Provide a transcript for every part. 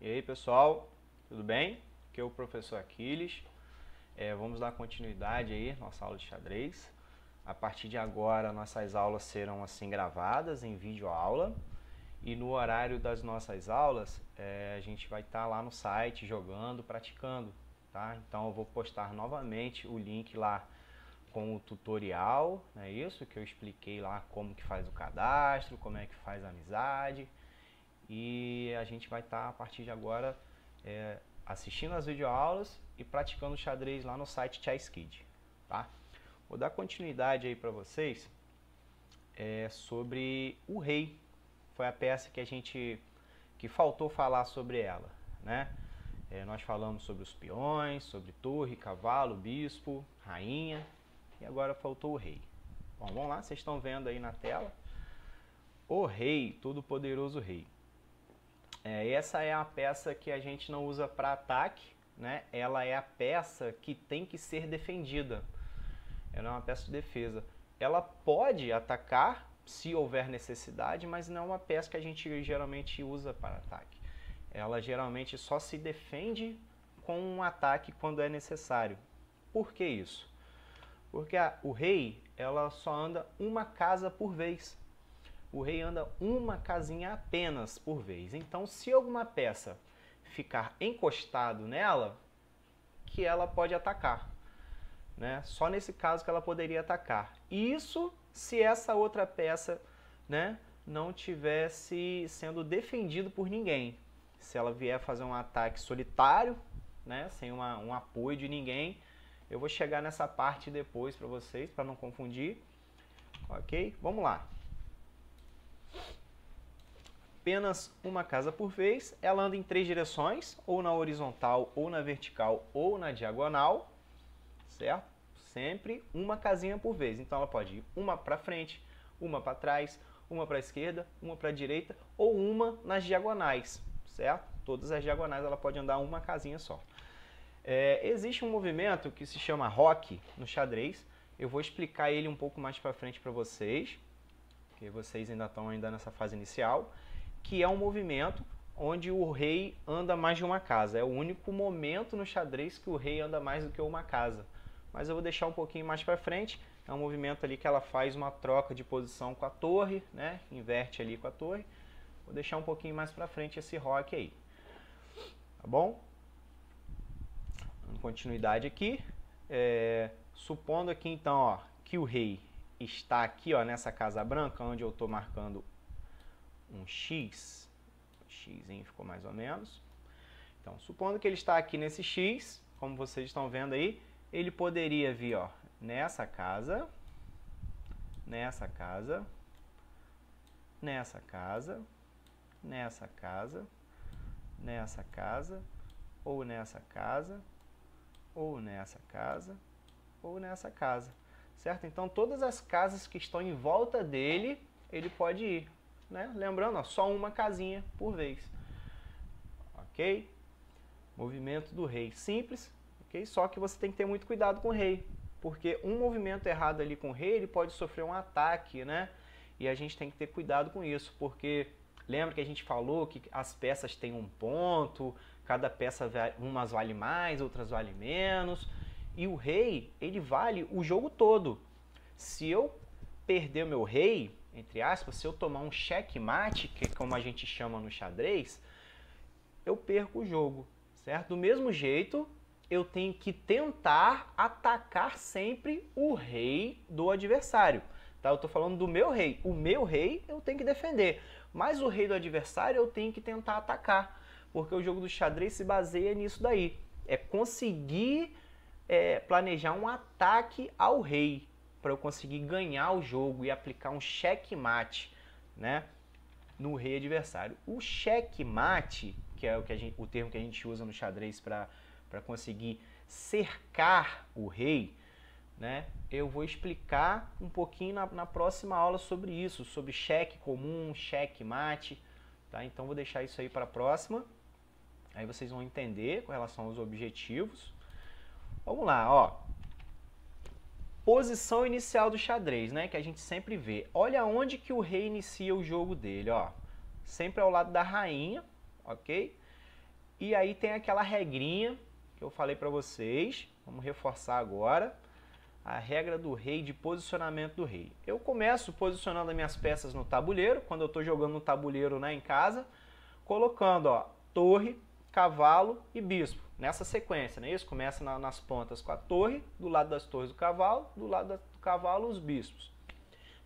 E aí pessoal, tudo bem? Aqui é o professor Aquiles. Vamos dar continuidade aí à nossa aula de xadrez. A partir de agora nossas aulas serão assim gravadas em vídeo aula. E no horário das nossas aulas a gente vai estar lá no site jogando, praticando. Tá? Então eu vou postar novamente o link lá com o tutorial, é isso que eu expliquei lá como que faz o cadastro, como é que faz a amizade. E a gente vai estar a partir de agora assistindo as videoaulas e praticando xadrez lá no site ChessKid, tá? Vou dar continuidade aí para vocês sobre o rei. Foi a peça que faltou falar sobre ela, né? Nós falamos sobre os peões, sobre torre, cavalo, bispo, rainha e agora faltou o rei. Bom, vamos lá, vocês estão vendo aí na tela o rei, todo-poderoso rei. Essa é a peça que a gente não usa para ataque, né? Ela é a peça que tem que ser defendida. Ela é uma peça de defesa. Ela pode atacar se houver necessidade, mas não é uma peça que a gente geralmente usa para ataque. Ela geralmente só se defende com um ataque quando é necessário. Por que isso? Porque o rei ela só anda uma casa por vez. O rei anda uma casinha apenas por vez. Então, se alguma peça ficar encostado nela, que ela pode atacar, né? Só nesse caso que ela poderia atacar. Isso se essa outra peça, né, não tivesse sendo defendido por ninguém. Se ela vier fazer um ataque solitário, né, sem um apoio de ninguém, eu vou chegar nessa parte depois para vocês, para não confundir. Ok? Vamos lá. Apenas uma casa por vez, ela anda em 3 direções, ou na horizontal, ou na vertical, ou na diagonal, certo? Sempre uma casinha por vez, então ela pode ir uma para frente, uma para trás, uma para a esquerda, uma para a direita, ou uma nas diagonais, certo? Todas as diagonais ela pode andar uma casinha só. Existe um movimento que se chama roque no xadrez, eu vou explicar ele um pouco mais para frente para vocês, porque vocês ainda estão nessa fase inicial, que é um movimento onde o rei anda mais de uma casa. É o único momento no xadrez que o rei anda mais do que uma casa. Mas eu vou deixar um pouquinho mais para frente. É um movimento ali que ela faz uma troca de posição com a torre, né? Inverte ali com a torre. Vou deixar um pouquinho mais para frente esse roque aí. Tá bom? Dando continuidade aqui. Supondo aqui então, ó, que o rei está aqui, ó, nessa casa branca, onde eu estou marcando um X, o Xzinho ficou mais ou menos. Então, supondo que ele está aqui nesse X, como vocês estão vendo aí, ele poderia vir, ó, nessa casa, nessa casa, nessa casa, nessa casa, nessa casa, ou nessa casa, ou nessa casa, ou nessa casa, certo? Então, todas as casas que estão em volta dele, ele pode ir. Né? Lembrando, ó, só uma casinha por vez. Ok? Movimento do rei. Simples, ok? Só que você tem que ter muito cuidado com o rei. Porque um movimento errado ali com o rei, ele pode sofrer um ataque, né? E a gente tem que ter cuidado com isso. Porque lembra que a gente falou que as peças têm um ponto, cada peça, umas vale mais, outras vale menos. E o rei, ele vale o jogo todo. Se eu perder o meu rei, entre aspas, se eu tomar um checkmate, que é como a gente chama no xadrez, eu perco o jogo, certo? Do mesmo jeito, eu tenho que tentar atacar sempre o rei do adversário, tá? Eu tô falando do meu rei. O meu rei eu tenho que defender, mas o rei do adversário eu tenho que tentar atacar, porque o jogo do xadrez se baseia nisso daí. É conseguir planejar um ataque ao rei, para eu conseguir ganhar o jogo e aplicar um checkmate, né, no rei adversário. O checkmate, que é o termo que a gente usa no xadrez para conseguir cercar o rei, né, eu vou explicar um pouquinho na próxima aula sobre isso, sobre cheque comum, checkmate, tá? Então vou deixar isso aí para a próxima, aí vocês vão entender com relação aos objetivos. Vamos lá, ó. Posição inicial do xadrez, né, que a gente sempre vê. Olha onde que o rei inicia o jogo dele, ó. Sempre ao lado da rainha, ok? E aí tem aquela regrinha que eu falei para vocês, vamos reforçar agora, a regra do rei, de posicionamento do rei. Eu começo posicionando as minhas peças no tabuleiro, quando eu estou jogando no tabuleiro, né, em casa, colocando, ó, torre, cavalo e bispo, nessa sequência, né? Isso começa nas pontas com a torre, do lado das torres do cavalo, do lado do cavalo os bispos.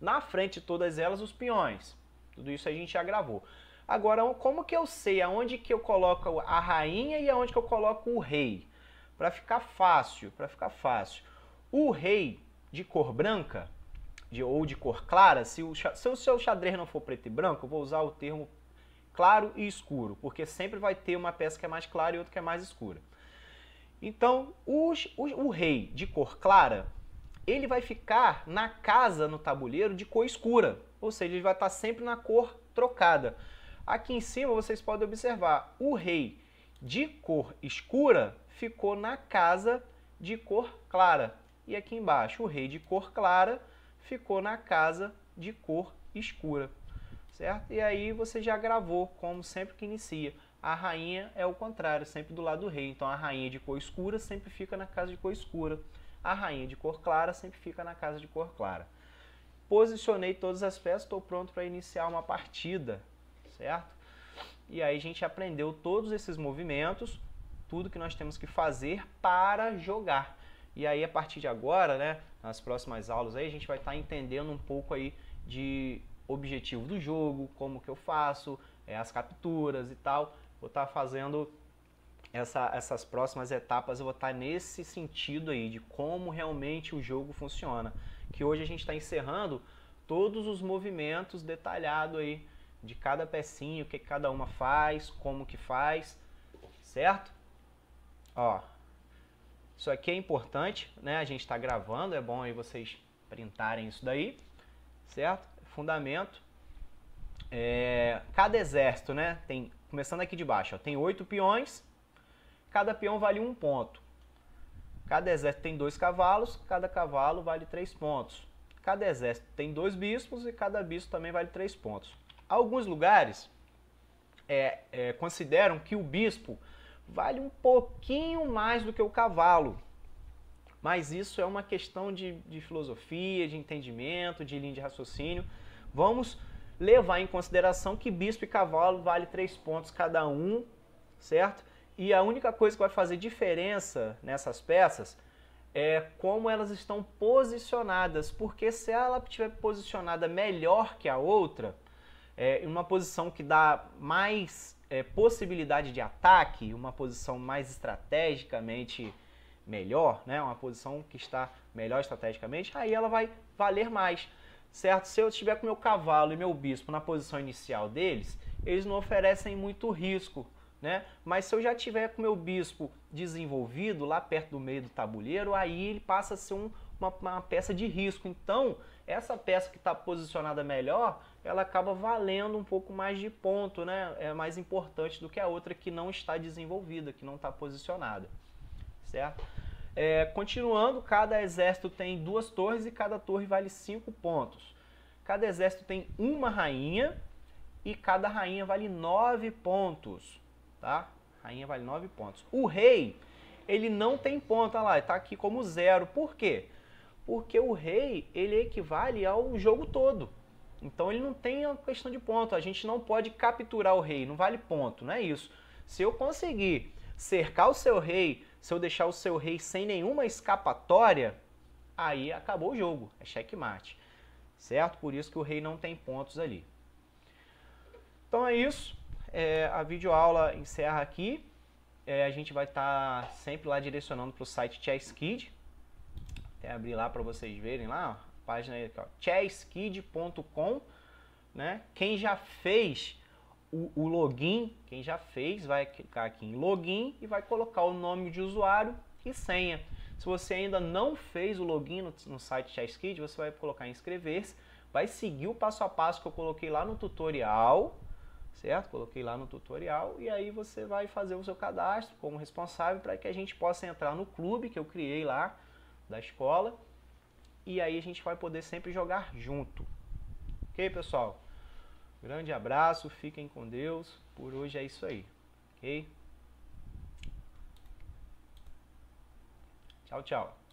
Na frente de todas elas os peões. Tudo isso a gente já gravou. Agora, como que eu sei aonde que eu coloco a rainha e aonde que eu coloco o rei? Para ficar fácil, O rei de cor branca ou de cor clara, se o seu xadrez não for preto e branco, eu vou usar o termo claro e escuro, porque sempre vai ter uma peça que é mais clara e outra que é mais escura. Então, o rei de cor clara, ele vai ficar na casa, no tabuleiro, de cor escura, ou seja, ele vai estar sempre na cor trocada. Aqui em cima vocês podem observar, o rei de cor escura ficou na casa de cor clara. E aqui embaixo, o rei de cor clara ficou na casa de cor escura. Certo? E aí você já gravou, como sempre que inicia. A rainha é o contrário, sempre do lado do rei. Então a rainha de cor escura sempre fica na casa de cor escura. A rainha de cor clara sempre fica na casa de cor clara. Posicionei todas as peças, estou pronto para iniciar uma partida, certo? E aí a gente aprendeu todos esses movimentos, tudo que nós temos que fazer para jogar. E aí a partir de agora, né, nas próximas aulas aí, a gente vai estar entendendo um pouco aí de objetivo do jogo, como que eu faço, as capturas e tal. Vou estar fazendo essas próximas etapas, eu vou estar nesse sentido aí, de como realmente o jogo funciona. Que hoje a gente está encerrando todos os movimentos detalhados aí, de cada pecinha, o que cada uma faz, como que faz, certo? Ó, isso aqui é importante, né? A gente está gravando, é bom aí vocês printarem isso daí, certo? Fundamento. Cada exército, né? Começando aqui de baixo, ó, tem 8 peões, cada peão vale 1 ponto. Cada exército tem 2 cavalos, cada cavalo vale 3 pontos. Cada exército tem 2 bispos e cada bispo também vale 3 pontos. Alguns lugares consideram que o bispo vale um pouquinho mais do que o cavalo. Mas isso é uma questão de filosofia, de entendimento, de linha de raciocínio. Vamos levar em consideração que bispo e cavalo vale 3 pontos cada um, certo? E a única coisa que vai fazer diferença nessas peças é como elas estão posicionadas, porque se ela estiver posicionada melhor que a outra, em uma posição que dá mais possibilidade de ataque, uma posição mais estrategicamente melhor, né? Uma posição que está melhor estrategicamente, aí ela vai valer mais, certo? Se eu estiver com meu cavalo e meu bispo na posição inicial deles, eles não oferecem muito risco, né? Mas se eu já tiver com meu bispo desenvolvido lá perto do meio do tabuleiro, aí ele passa a ser uma peça de risco. Então, essa peça que está posicionada melhor, ela acaba valendo um pouco mais de ponto, né? É mais importante do que a outra que não está desenvolvida, que não está posicionada, certo? Continuando, cada exército tem 2 torres e cada torre vale 5 pontos. Cada exército tem uma rainha e cada rainha vale 9 pontos, tá? Rainha vale 9 pontos. O rei, ele não tem ponto, olha lá, está aqui como 0. Por quê? Porque o rei, ele equivale ao jogo todo. Então ele não tem a questão de ponto. A gente não pode capturar o rei, não vale ponto, não é isso. Se eu conseguir cercar o seu rei, se eu deixar o seu rei sem nenhuma escapatória, aí acabou o jogo, é checkmate, certo? Por isso que o rei não tem pontos ali. Então é isso, a videoaula encerra aqui. A gente vai estar sempre lá direcionando para o site ChessKid. Até abrir lá para vocês verem lá, ó, a página aí, chesskid.com, né? Quem já fez o login, quem já fez, vai clicar aqui em login e vai colocar o nome de usuário e senha. Se você ainda não fez o login no site ChessKid, você vai colocar em inscrever-se, vai seguir o passo a passo que eu coloquei lá no tutorial, certo? Coloquei lá no tutorial e aí você vai fazer o seu cadastro como responsável para que a gente possa entrar no clube que eu criei lá da escola e aí a gente vai poder sempre jogar junto. Ok, pessoal? Grande abraço, fiquem com Deus. Por hoje é isso aí, ok? Tchau, tchau.